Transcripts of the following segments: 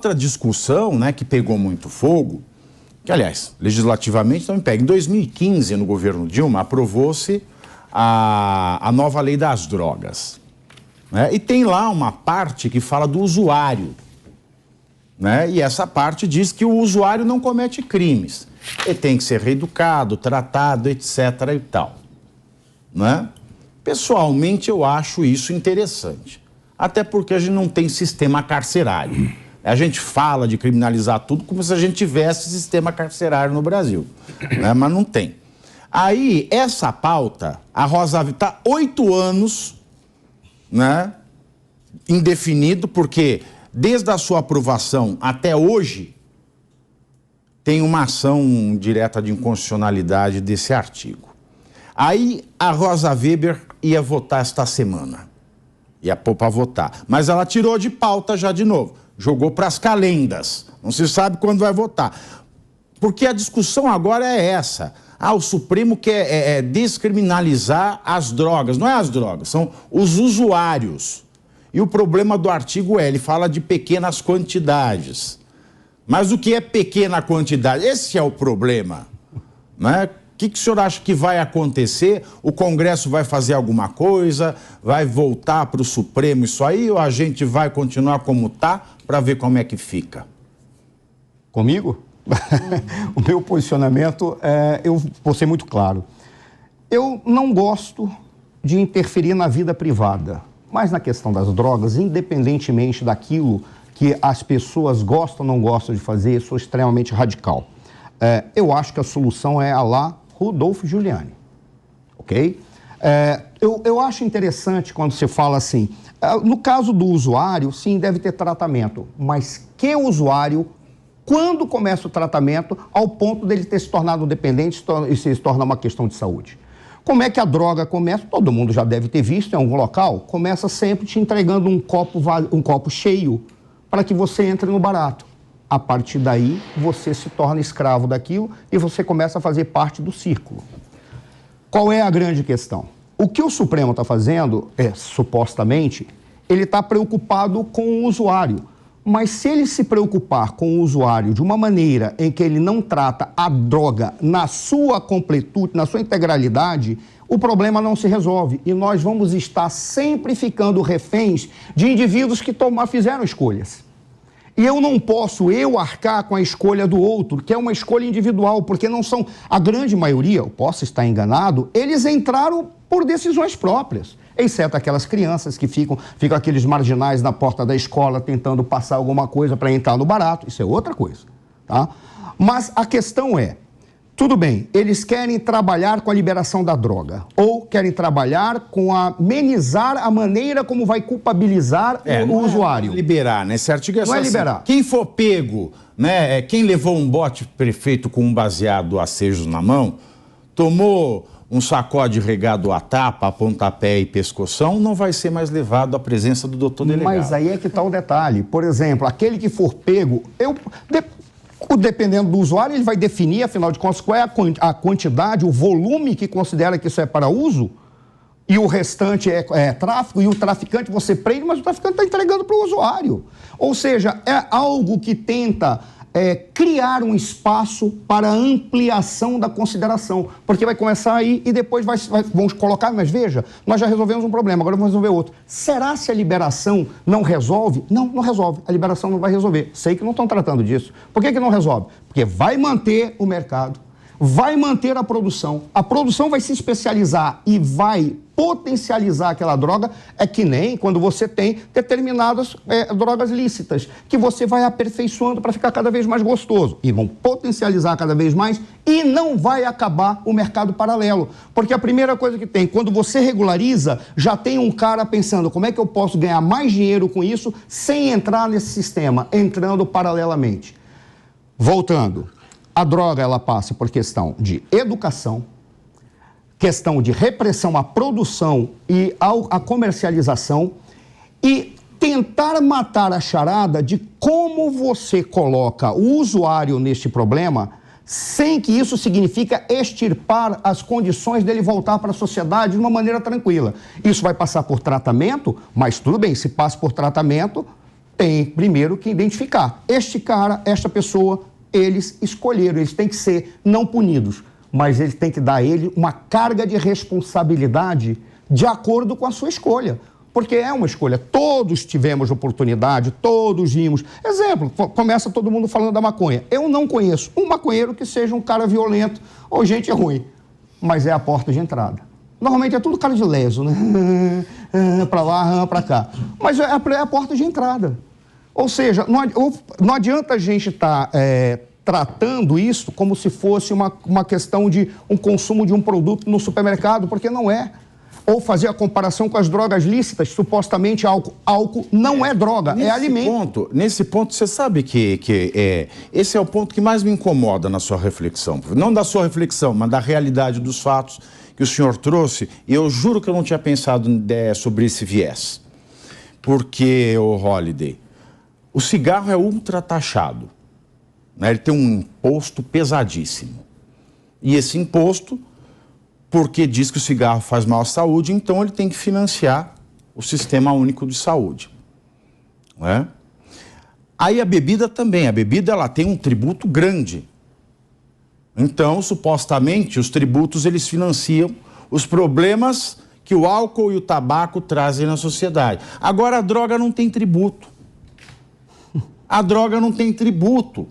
Outra discussão, né, que pegou muito fogo, que aliás, legislativamente também pega. Em 2015, no governo Dilma, aprovou-se a nova lei das drogas, né? E tem lá uma parte que fala do usuário, né? E essa parte diz que o usuário não comete crimes. Ele tem que ser reeducado, tratado, etc. e tal, né? Pessoalmente, eu acho isso interessante. Até porque a gente não tem sistema carcerário. A gente fala de criminalizar tudo como se a gente tivesse sistema carcerário no Brasil, né? Mas não tem. Aí, essa pauta, a Rosa Weber está 8 anos, né, indefinido, porque desde a sua aprovação até hoje, tem uma ação direta de inconstitucionalidade desse artigo. Aí, a Rosa Weber ia votar esta semana. Ia pôr para votar. Mas ela tirou de pauta já de novo. Jogou para as calendas. Não se sabe quando vai votar. Porque a discussão agora é essa. O Supremo quer descriminalizar as drogas. Não é as drogas, são os usuários. E o problema do artigo ele fala de pequenas quantidades. Mas o que é pequena quantidade? Esse é o problema, né? O que o senhor acha que vai acontecer? O Congresso vai fazer alguma coisa? Vai voltar para o Supremo isso aí? Ou a gente vai continuar como está para ver como é que fica? Comigo? O meu posicionamento, eu vou ser muito claro. Eu não gosto de interferir na vida privada, mas na questão das drogas, independentemente daquilo que as pessoas gostam ou não gostam de fazer, eu sou extremamente radical. Eu acho que a solução é a lá Rodolfo Giuliani, ok? Eu acho interessante quando você fala assim, no caso do usuário, sim, deve ter tratamento, mas que usuário, quando começa o tratamento, ao ponto dele ter se tornado dependente e se torna uma questão de saúde? Como é que a droga começa? Todo mundo já deve ter visto em algum local, começa sempre te entregando um copo cheio para que você entre no barato. A partir daí, você se torna escravo daquilo e você começa a fazer parte do círculo. Qual é a grande questão? O que o Supremo está fazendo, supostamente, ele está preocupado com o usuário. Mas se ele se preocupar com o usuário de uma maneira em que ele não trata a droga na sua completude, na sua integralidade, o problema não se resolve. E nós vamos estar sempre ficando reféns de indivíduos que fizeram escolhas. E eu não posso arcar com a escolha do outro, que é uma escolha individual, porque não são, a grande maioria, eu posso estar enganado, eles entraram por decisões próprias, exceto aquelas crianças que ficam aqueles marginais na porta da escola tentando passar alguma coisa para entrar no barato, isso é outra coisa, tá? Mas a questão é, tudo bem, eles querem trabalhar com a liberação da droga, ou querem trabalhar com amenizar a maneira como vai culpabilizar o usuário. Liberar, né? Esse artigo não é liberar. Assim, quem for pego, né? Quem levou um bote prefeito com um baseado acejos na mão, tomou um sacode regado a tapa, a pontapé e pescoção, não vai ser mais levado à presença do doutor delegado. Mas aí é que está o detalhe. Por exemplo, aquele que for pego, dependendo do usuário, ele vai definir, afinal de contas, qual é a quantidade, o volume que considera que isso é para uso, e o restante é tráfico, e o traficante você prende, mas o traficante está entregando para o usuário. Ou seja, é algo que tenta criar um espaço para ampliação da consideração, porque vai começar aí e depois vamos colocar, mas veja, nós já resolvemos um problema, agora vamos resolver outro. Será se a liberação não resolve? Não, não resolve, a liberação não vai resolver. Sei que não estão tratando disso. Por que não resolve? Porque vai manter o mercado, vai manter a produção vai se especializar e vai potencializar aquela droga, é que nem quando você tem determinadas drogas lícitas, que você vai aperfeiçoando para ficar cada vez mais gostoso, e vão potencializar cada vez mais, e não vai acabar o mercado paralelo, porque a primeira coisa que tem, quando você regulariza, já tem um cara pensando, como é que eu posso ganhar mais dinheiro com isso, sem entrar nesse sistema, entrando paralelamente. Voltando, a droga ela passa por questão de educação, questão de repressão à produção e à comercialização e tentar matar a charada de como você coloca o usuário neste problema sem que isso signifique extirpar as condições dele voltar para a sociedade de uma maneira tranquila. Isso vai passar por tratamento, mas tudo bem, se passa por tratamento, tem primeiro que identificar. Este cara, esta pessoa, eles escolheram, eles têm que ser não punidos, mas eles têm que dar a ele uma carga de responsabilidade de acordo com a sua escolha. Porque é uma escolha. Todos tivemos oportunidade, todos vimos. Exemplo, começa todo mundo falando da maconha. Eu não conheço um maconheiro que seja um cara violento ou gente ruim, mas é a porta de entrada. Normalmente é tudo cara de leso, né? Pra lá, pra cá. Mas é a porta de entrada. Ou seja, não adianta a gente estar tratando isso como se fosse uma questão de um consumo de um produto no supermercado, porque não é. Ou fazer a comparação com as drogas lícitas, supostamente álcool. Álcool não é droga, é alimento. Nesse ponto, você sabe que esse é o ponto que mais me incomoda na sua reflexão. Não da sua reflexão, mas da realidade dos fatos que o senhor trouxe. E eu juro que eu não tinha pensado sobre esse viés. Porque, Holliday, o cigarro é ultra taxado, né? Ele tem um imposto pesadíssimo. E esse imposto, porque diz que o cigarro faz mal à saúde, então ele tem que financiar o Sistema Único de Saúde. Não é? Aí a bebida também. A bebida ela tem um tributo grande. Então, supostamente, os tributos eles financiam os problemas que o álcool e o tabaco trazem na sociedade. Agora, a droga não tem tributo. A droga não tem tributo.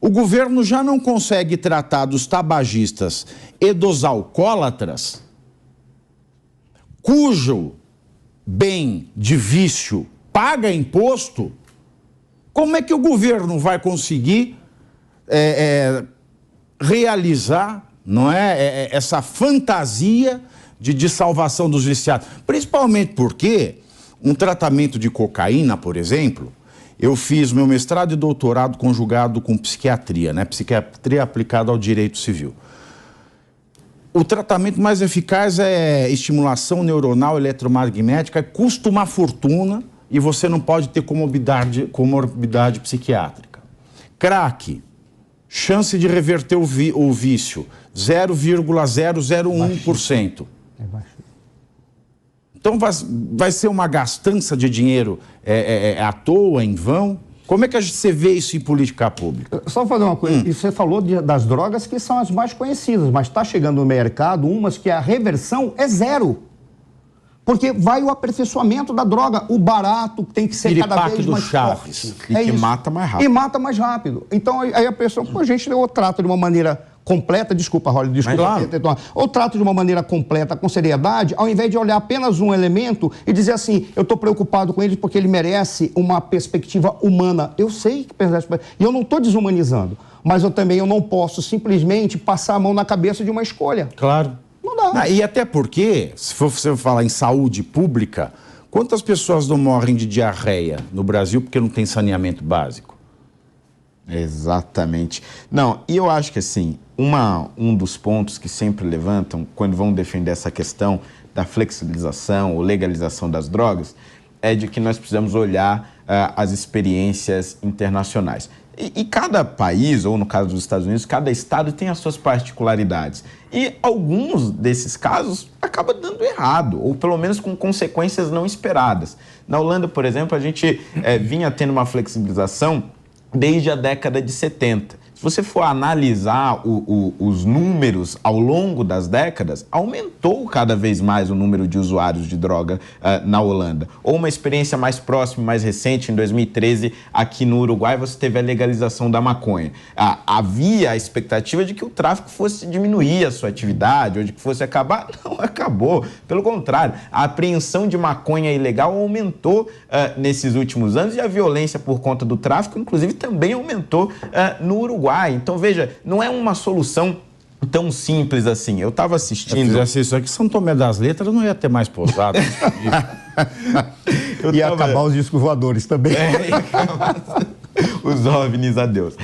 O governo já não consegue tratar dos tabagistas e dos alcoólatras, cujo bem de vício paga imposto. Como é que o governo vai conseguir realizar, não é, essa fantasia de salvação dos viciados? Principalmente porque um tratamento de cocaína, por exemplo, eu fiz meu mestrado e doutorado conjugado com psiquiatria, né? Psiquiatria aplicada ao direito civil. O tratamento mais eficaz é estimulação neuronal eletromagnética, custa uma fortuna e você não pode ter comorbidade psiquiátrica. Crack, chance de reverter o vício, 0,001%. É baixo. Então vai ser uma gastança de dinheiro à toa, em vão? Como é que você vê isso em política pública? Só fazer uma coisa, você falou das drogas que são as mais conhecidas, mas está chegando no mercado umas que a reversão é zero. Porque vai o aperfeiçoamento da droga, o barato tem que ser cada vez mais forte. E que mata mais rápido. E mata mais rápido. Então aí a pessoa, a gente ou trata de uma maneira completa, desculpa, Holly, claro. Ou trata de uma maneira completa, com seriedade, ao invés de olhar apenas um elemento e dizer assim, eu estou preocupado com ele porque ele merece uma perspectiva humana. Eu sei que merece, e eu não estou desumanizando, mas eu não posso simplesmente passar a mão na cabeça de uma escolha. Claro. Não dá. E até porque, se você falar em saúde pública, quantas pessoas não morrem de diarreia no Brasil porque não tem saneamento básico? Exatamente. Não, e eu acho que assim, um dos pontos que sempre levantam quando vão defender essa questão da flexibilização ou legalização das drogas é de que nós precisamos olhar as experiências internacionais. E cada país, ou no caso dos Estados Unidos, cada estado tem as suas particularidades. E alguns desses casos acabam dando errado, ou pelo menos com consequências não esperadas. Na Holanda, por exemplo, a gente vinha tendo uma flexibilização desde a década de 70. Se você for analisar os números ao longo das décadas, aumentou cada vez mais o número de usuários de droga na Holanda. Ou uma experiência mais próxima, mais recente, em 2013, aqui no Uruguai, você teve a legalização da maconha. Havia a expectativa de que o tráfico fosse diminuir a sua atividade, ou de que fosse acabar. Não acabou. Pelo contrário, a apreensão de maconha ilegal aumentou nesses últimos anos e a violência por conta do tráfico, inclusive, também aumentou no Uruguai. Então, veja, não é uma solução tão simples assim. Eu estava assistindo... Se fizesse isso aqui, São Tomé das Letras não ia ter mais pousada. Ia acabar os discos voadores também. Os OVNIs, adeus.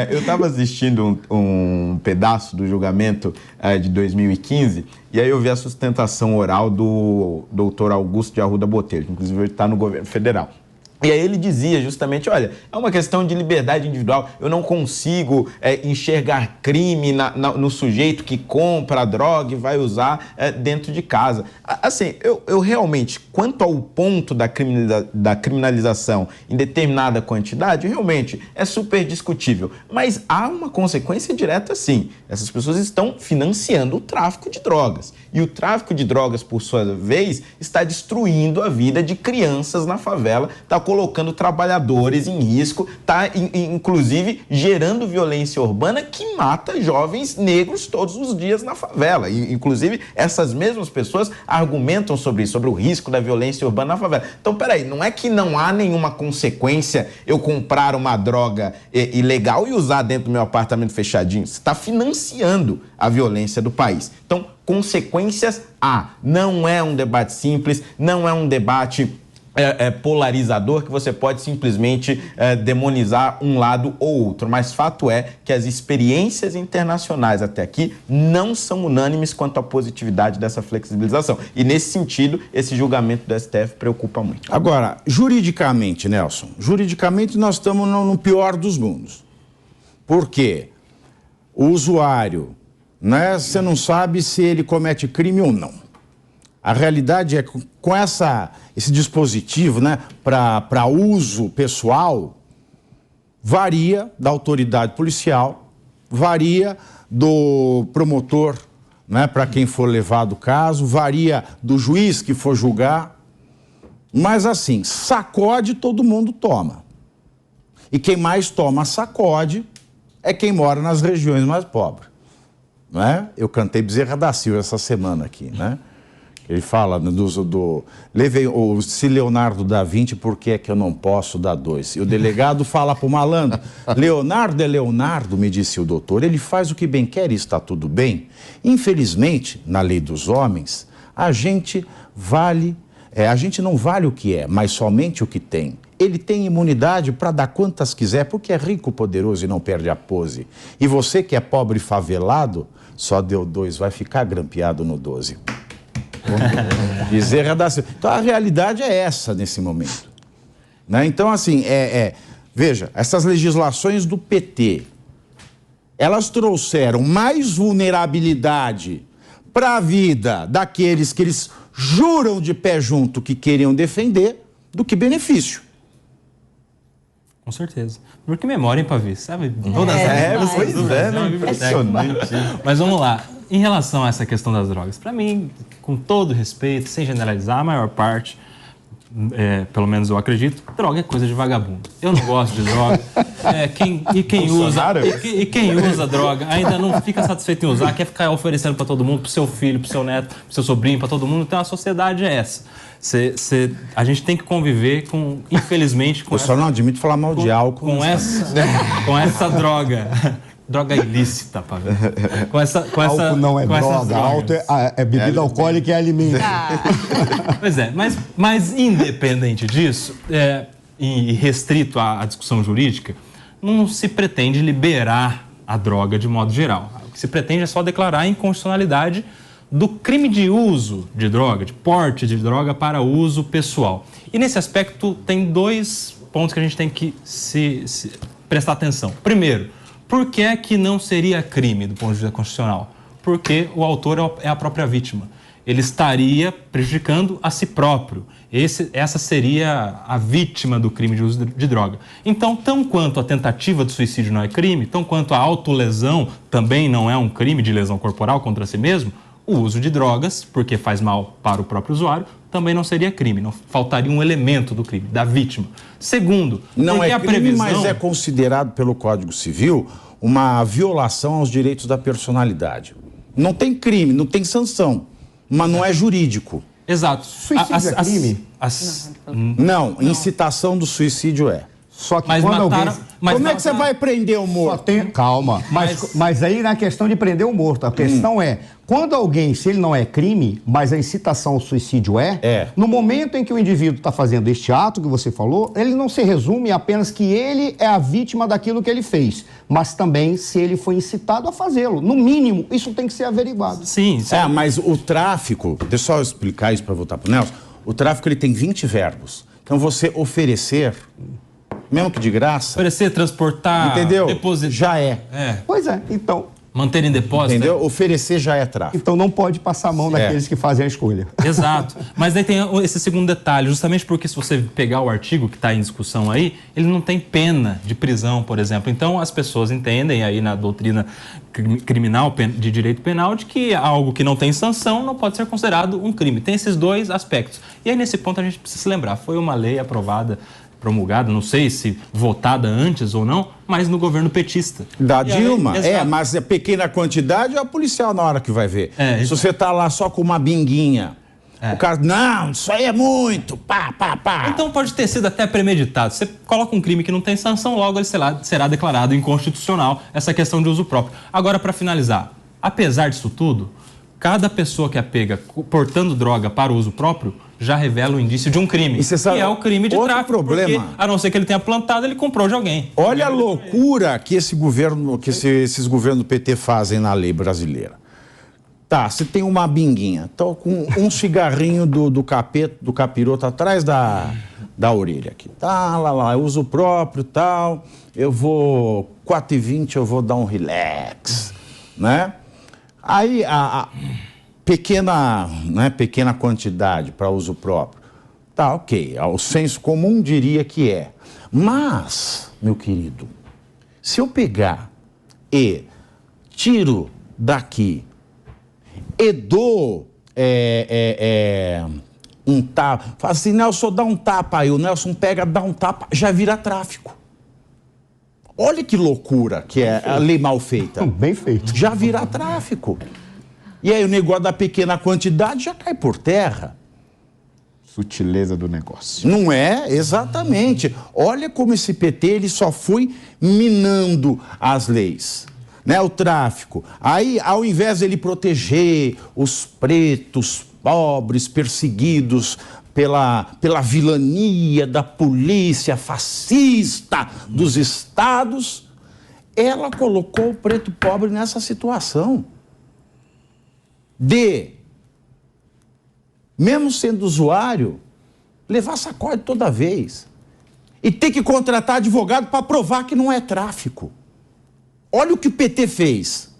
Eu estava assistindo um pedaço do julgamento de 2015 e aí eu vi a sustentação oral do doutor Augusto de Arruda Botelho, que inclusive está no governo federal. E aí ele dizia justamente, olha, é uma questão de liberdade individual, eu não consigo enxergar crime no sujeito que compra a droga e vai usar dentro de casa. Assim, eu realmente, quanto ao ponto da criminalização em determinada quantidade, realmente é super discutível. Mas há uma consequência direta, sim. Essas pessoas estão financiando o tráfico de drogas. E o tráfico de drogas, por sua vez, está destruindo a vida de crianças na favela, está colocando trabalhadores em risco, está, inclusive, gerando violência urbana que mata jovens negros todos os dias na favela. E, inclusive, essas mesmas pessoas argumentam sobre isso, sobre o risco da violência urbana na favela. Então, peraí, não é que não há nenhuma consequência eu comprar uma droga ilegal e usar dentro do meu apartamento fechadinho? Você está financiando a violência do país. Então, consequências há. Não é um debate simples, não é um debate polarizador que você pode simplesmente demonizar um lado ou outro, mas fato é que as experiências internacionais até aqui não são unânimes quanto à positividade dessa flexibilização. E nesse sentido, esse julgamento do STF preocupa muito. Agora, juridicamente, Nelson, juridicamente nós estamos no pior dos mundos. Por quê? O usuário, né, você não sabe se ele comete crime ou não. A realidade é que com esse dispositivo, né, para uso pessoal, varia da autoridade policial, varia do promotor, né, para quem for levado o caso, varia do juiz que for julgar. Mas assim, sacode todo mundo toma. E quem mais toma sacode é quem mora nas regiões mais pobres. Né? Eu cantei Bezerra da Silva essa semana aqui, né? Ele fala levei se Leonardo dá 20, por que é que eu não posso dar 2? E o delegado fala para o malandro, Leonardo é Leonardo, me disse o doutor, ele faz o que bem quer e está tudo bem. Infelizmente, na lei dos homens, a gente não vale o que é, mas somente o que tem. Ele tem imunidade para dar quantas quiser, porque é rico, poderoso e não perde a pose. E você que é pobre e favelado, só deu 2, vai ficar grampeado no 12. Bezerra da Silva. Então a realidade é essa nesse momento, né? Então assim, veja, essas legislações do PT, elas trouxeram mais vulnerabilidade para a vida daqueles que eles juram de pé junto que queriam defender do que benefício. Com certeza. Porque memória, hein, Pavê? Sabe? Todas as pois é, impressionante. Mas vamos lá. Em relação a essa questão das drogas, para mim, com todo respeito, sem generalizar, a maior parte, pelo menos eu acredito, droga é coisa de vagabundo. Eu não gosto de droga. Quem usa droga ainda não fica satisfeito em usar, quer ficar oferecendo para todo mundo, para o seu filho, para o seu neto, para o seu sobrinho, para todo mundo. Então a sociedade é essa. A gente tem que conviver infelizmente, com eu só não admito falar mal de álcool. Com essa droga. Droga ilícita, Pavê. Álcool não é droga, álcool é bebida alcoólica e é alimento. Pois é, mas independente disso, e restrito à discussão jurídica, não se pretende liberar a droga de modo geral. O que se pretende é só declarar a inconstitucionalidade do crime de uso de droga, de porte de droga para uso pessoal. E nesse aspecto tem 2 pontos que a gente tem que se prestar atenção. Primeiro, por que é que não seria crime do ponto de vista constitucional? Porque o autor é a própria vítima. Ele estaria prejudicando a si próprio. Essa seria a vítima do crime de uso de droga. Então, tão quanto a tentativa de suicídio não é crime, tão quanto a autolesão também não é um crime de lesão corporal contra si mesmo, o uso de drogas, porque faz mal para o próprio usuário, também não seria crime. Não faltaria um elemento do crime, da vítima. Segundo, não é crime, mas é considerado pelo Código Civil uma violação aos direitos da personalidade. Não tem crime, não tem sanção, mas não é jurídico. Exato. Suicídio é crime? Não, incitação do suicídio é. Só que quando como é que você vai prender o morto? Calma, mas aí na questão de prender o morto, a questão é, quando alguém, se ele não é crime, mas a incitação ao suicídio no momento em que o indivíduo está fazendo este ato que você falou, ele não se resume apenas que ele é a vítima daquilo que ele fez, mas também se ele foi incitado a fazê-lo. No mínimo, isso tem que ser averiguado. Sim. Mas o tráfico, deixa eu só explicar isso para voltar para o Nelson, o tráfico ele tem 20 verbos. Então você oferecer, mesmo que de graça... Oferecer, transportar, entendeu? depositar. Já é. Pois é, então... Manter em depósito. Entendeu? Oferecer já é tráfico. Então não pode passar a mão daqueles que fazem a escolha. Exato. Mas daí tem esse segundo detalhe, justamente porque se você pegar o artigo que está em discussão aí, ele não tem pena de prisão, por exemplo. Então as pessoas entendem aí na doutrina criminal, de direito penal, de que algo que não tem sanção não pode ser considerado um crime. Tem esses dois aspectos. E aí nesse ponto a gente precisa se lembrar, foi uma lei aprovada, promulgada, não sei se votada antes ou não, mas no governo petista. Da Dilma, mas é pequena quantidade, é o policial na hora que vai ver. Se você tá lá só com uma binguinha, o cara, não, isso aí é muito, pá. Então pode ter sido até premeditado. Você coloca um crime que não tem sanção, logo ele será declarado inconstitucional, essa questão de uso próprio. Agora, para finalizar, apesar disso tudo, cada pessoa que é pega portando droga para o uso próprio já revela o indício de um crime. E sabe, é o crime de outro tráfico. problema. Porque, a não ser que ele tenha plantado, ele comprou de alguém. Olha a loucura que esse governo, esses governos do PT fazem na lei brasileira. Tá, você tem uma binguinha, tô com um cigarrinho do capiroto atrás da orelha aqui. Tá, lá, uso próprio, tal. Eu vou 4h20, eu vou dar um relax, né? Aí a pequena quantidade para uso próprio. Tá, ok. O senso comum diria que é. Mas, meu querido, se eu pegar e tiro daqui e dou um tapa, fala assim, Nelson, dá um tapa aí. O Nelson pega, dá um tapa, já vira tráfico. Olha que loucura que é a lei mal feita. Bem feito. Já vira tráfico. E aí o negócio da pequena quantidade já cai por terra. Sutileza do negócio. Não é? Exatamente. Olha como esse PT ele só foi minando as leis. Né? O tráfico. Aí, ao invés de ele proteger os pretos, pobres, perseguidos pela vilania da polícia fascista dos estados, ela colocou o preto pobre nessa situação. Mesmo sendo usuário, levar sacode toda vez. E ter que contratar advogado para provar que não é tráfico. Olha o que o PT fez.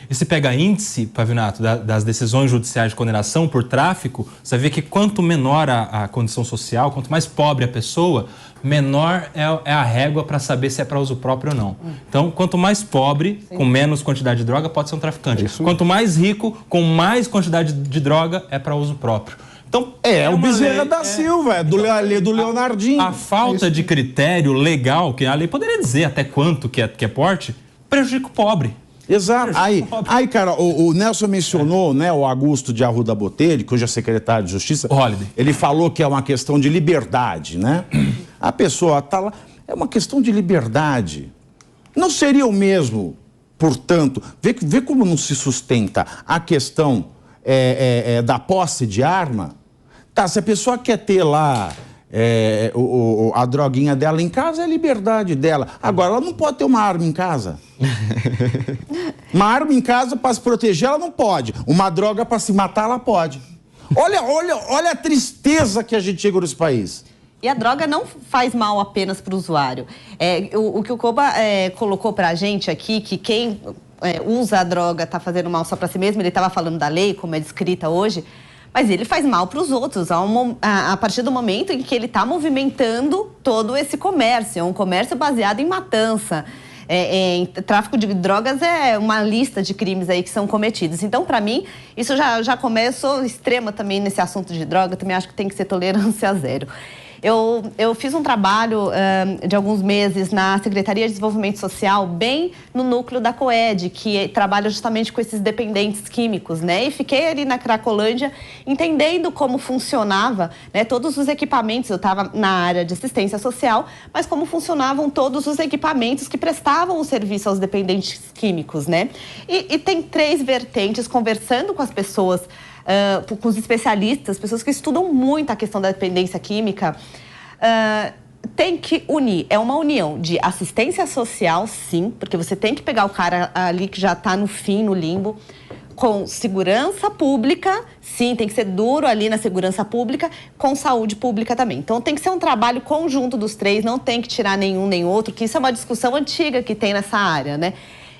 E se pega índice, Pavinato, das decisões judiciais de condenação por tráfico, você vê que quanto menor a condição social, quanto mais pobre a pessoa, menor é a régua para saber se é para uso próprio ou não. Então, quanto mais pobre, com menos quantidade de droga, pode ser um traficante. Quanto mais rico, com mais quantidade de droga, é para uso próprio. Então, o Bezerra da Silva, do Leonardinho. A falta de critério legal, que a lei poderia dizer até quanto que é porte, prejudica o pobre. Exato. Aí, cara, o Nelson mencionou, né, o Augusto de Arruda Botelho, que hoje é secretário de Justiça. Holliday. Ele falou que é uma questão de liberdade, né? A pessoa tá lá, é uma questão de liberdade. Não seria o mesmo, portanto, vê como não se sustenta a questão da posse de arma. Tá, se a pessoa quer ter lá a droguinha dela em casa, é a liberdade dela. Agora, ela não pode ter uma arma em casa. Uma arma em casa para se proteger, ela não pode. Uma droga para se matar, ela pode. Olha a tristeza que a gente chegou nesse país. E a droga não faz mal apenas para o usuário. O que o Koba colocou para a gente aqui, que quem usa a droga está fazendo mal só para si mesmo, ele estava falando da lei, como é descrita hoje, mas ele faz mal para os outros, a partir do momento em que ele está movimentando todo esse comércio. É um comércio baseado em matança. Tráfico de drogas é uma lista de crimes aí que são cometidos. Então, para mim, isso já começou extrema também nesse assunto de droga. Também acho que tem que ser tolerância zero. Eu fiz um trabalho de alguns meses na Secretaria de Desenvolvimento Social, bem no núcleo da COED, que trabalha justamente com esses dependentes químicos, né? E fiquei ali na Cracolândia entendendo como funcionava, né, todos os equipamentos. Eu estava na área de assistência social, mas como funcionavam todos os equipamentos que prestavam o serviço aos dependentes químicos, né? E tem 3 vertentes, conversando com as pessoas, com os especialistas, pessoas que estudam muito a questão da dependência química, tem que unir. É uma união de assistência social, sim, porque você tem que pegar o cara ali que já está no fim, no limbo, com segurança pública, sim, tem que ser duro ali na segurança pública, com saúde pública também. Então tem que ser um trabalho conjunto dos três, não tem que tirar nenhum nem outro, que isso é uma discussão antiga que tem nessa área, né?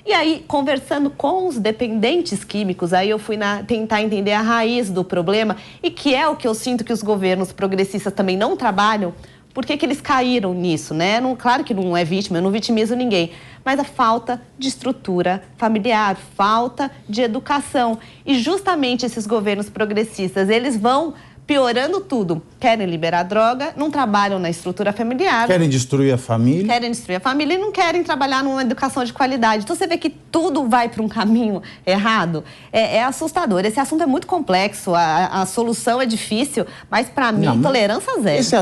E aí, conversando com os dependentes químicos, aí eu fui tentar entender a raiz do problema, e que é o que eu sinto que os governos progressistas também não trabalham. Por que eles caíram nisso, né? Claro que não é vítima, eu não vitimizo ninguém, mas a falta de estrutura familiar, falta de educação. E justamente esses governos progressistas, eles vão piorando tudo. Querem liberar droga, não trabalham na estrutura familiar. Querem destruir a família. Querem destruir a família e não querem trabalhar numa educação de qualidade. Então você vê que tudo vai para um caminho errado. É assustador. Esse assunto é muito complexo, a solução é difícil, mas para mim, tolerância zero. Esse